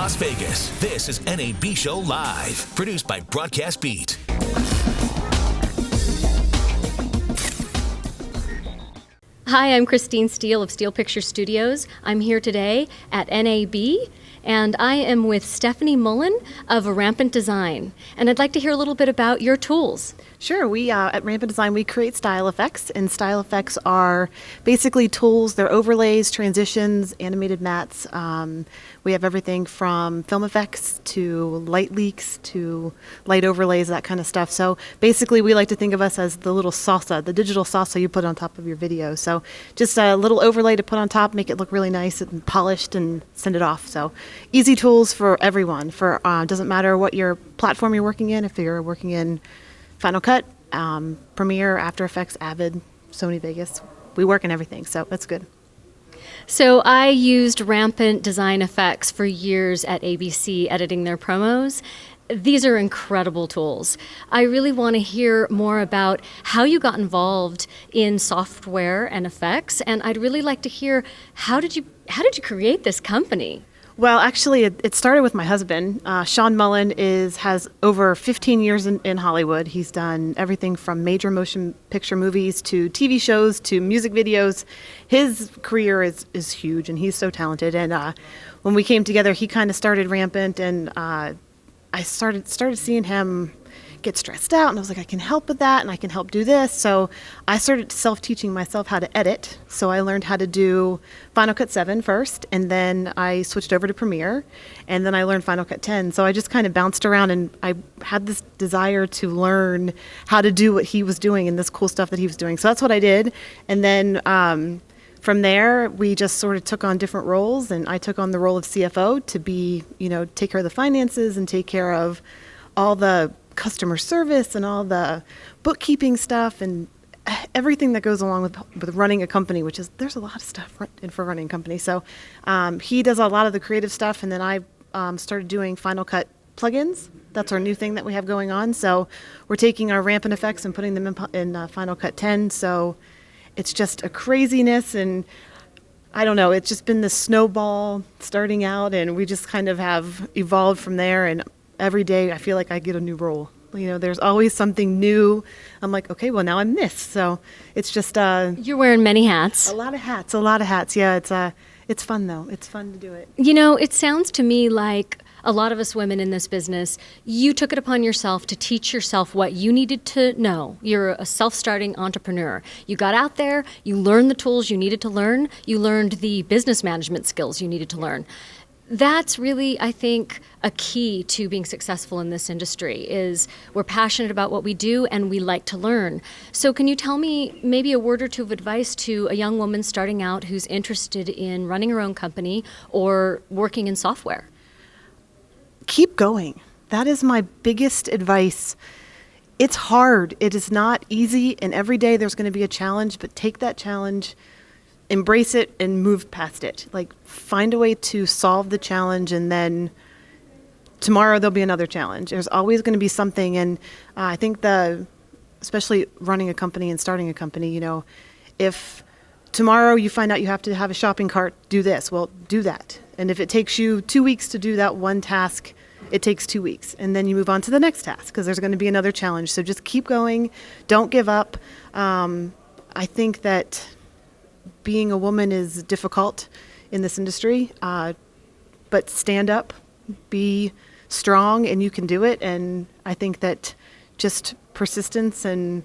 Las Vegas, this is NAB Show Live, produced by Broadcast Beat. Hi, I'm Christine Steele of Steele Picture Studios. I'm here today at NAB, and I am with Stefanie Mullen of Rampant Design. And I'd like to hear a little bit about your tools. Sure. We at Rampant Design, we create style effects, and style effects are basically tools. They're overlays, transitions, animated mats. We have everything from film effects to light leaks to light overlays, that kind of stuff. So basically, we like to think of us as the little salsa, the digital salsa you put on top of your video. So just a little overlay to put on top, make it look really nice and polished, and send it off. So easy tools for everyone. For doesn't matter what your platform you're working in. If you're working in Final Cut, Premiere, After Effects, Avid, Sony Vegas, we work in everything. So that's good. So I used Rampant Design Effects for years at ABC editing their promos. These are incredible tools. I really want to hear more about how you got involved in software and effects, and I'd really like to hear how did you create this company? Well, actually, it started with my husband. Sean Mullen has over 15 years in Hollywood. He's done everything from major motion picture movies to TV shows to music videos. His career is huge, and he's so talented. And when we came together, he kind of started Rampant, and I started seeing him get stressed out, and I was like, I can help with that, and I can help do this. So I started self-teaching myself how to edit. So I learned how to do Final Cut 7 first, and then I switched over to Premiere, and then I learned Final Cut 10. So I just kind of bounced around, and I had this desire to learn how to do what he was doing and this cool stuff that he was doing. So that's what I did. And then from there, we just sort of took on different roles, and I took on the role of CFO to take care of the finances and take care of all the customer service and all the bookkeeping stuff and everything that goes along with running a company, there's a lot of stuff for running a company. So he does a lot of the creative stuff, and then I started doing Final Cut plugins. That's our new thing that we have going on. So we're taking our Rampant effects and putting them in Final Cut 10. So it's just a craziness, and I don't know, it's just been this snowball starting out, and we just kind of have evolved from there. And every day I feel like I get a new role. There's always something new. I'm like, okay, well, now I'm this. So it's just you're wearing many hats. A lot of hats. Yeah, it's fun though. It's fun to do it. It sounds to me like a lot of us women in this business, you took it upon yourself to teach yourself what you needed to know. You're a self-starting entrepreneur. You got out there, you learned the tools you needed to learn, you learned the business management skills you needed to learn. That's really, I think, a key to being successful in this industry is we're passionate about what we do and we like to learn. So can you tell me maybe a word or two of advice to a young woman starting out who's interested in running her own company or working in software? Keep going. That is my biggest advice. It's hard. It is not easy, and every day there's going to be a challenge, but take that challenge, embrace it, and move past it. Find a way to solve the challenge, and then tomorrow there'll be another challenge. There's always going to be something, and I think especially running a company and starting a company, if tomorrow you find out you have to have a shopping cart, do this, well, do that. And if it takes you 2 weeks to do that one task, it takes 2 weeks. And then you move on to the next task because there's going to be another challenge. So just keep going. Don't give up. I think that being a woman is difficult in this industry, but stand up, be strong, and you can do it. And I think that just persistence and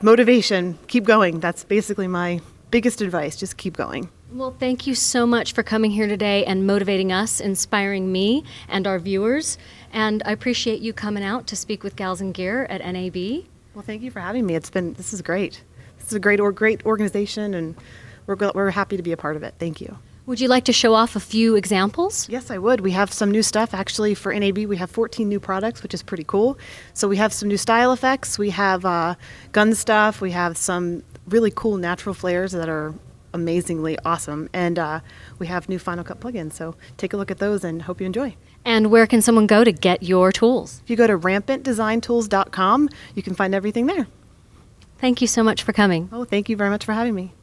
motivation, keep going. That's basically my biggest advice. Just keep going. Well, thank you so much for coming here today and motivating us, inspiring me and our viewers. And I appreciate you coming out to speak with GalsNGear at NAB. Well, thank you for having me. This is great. This is a great organization, and we're happy to be a part of it. Thank you. Would you like to show off a few examples? Yes, I would. We have some new stuff. Actually, for NAB, we have 14 new products, which is pretty cool. So we have some new style effects. We have gun stuff. We have some really cool natural flares that are amazingly awesome. And we have new Final Cut plugins. So take a look at those and hope you enjoy. And where can someone go to get your tools? If you go to rampantdesigntools.com, you can find everything there. Thank you so much for coming. Oh, thank you very much for having me.